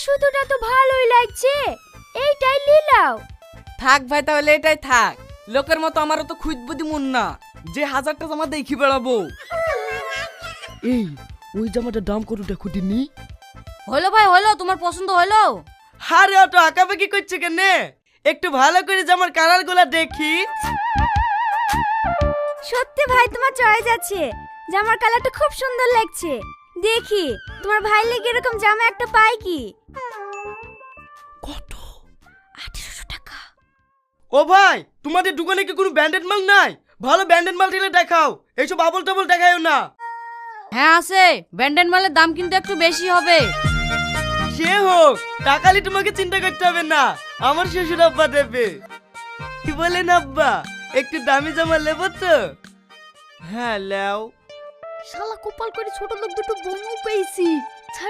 সুতোটা তো ভালোই লাগছে, এইটাই নিলাও। থাক ভাই, তাহলে এটাই থাক। লোকের মতো আমারও তো খুঁজবো দিমুন না যে 1000টা জামা দেখি বেড়াবো। এই ওই জামাটার দাম কত দেখো দিনি? হলো ভাই হলো, তোমার পছন্দ হলো? আরে অত আঁকাবাকি করছে কেন? একটু ভালো করে জামার কালার গুলা দেখি। সত্যি ভাই তোমার চয়েস আছে, জামার কালারটা খুব সুন্দর লাগছে। দেখি তোমার ভাই লেগে এরকম জামা একটা পাই কি? কত? 1800 টাকা। ও ভাই, তোমাদের দোকানে কি কোনো ব্র্যান্ডেড মাল নাই? ভালো ব্র্যান্ডেড মাল দিলে দেখাও, এইসব আবল তাবল দেখায়ও না। হ্যাঁ আছে, ব্যান্ডেড মালের দাম কিন্তু একটু বেশি হবে। সে হোক, টাকালি তোমাকে চিন্তা করতে হবে না, আমার শ্বশুর আব্বা দেবে। কি বলেন আব্বা, একটু দামি জামা নেবো তো? হ্যাঁ লেও। শালা কপাল করে ছোট লোক দুটো বউ পেয়েছি।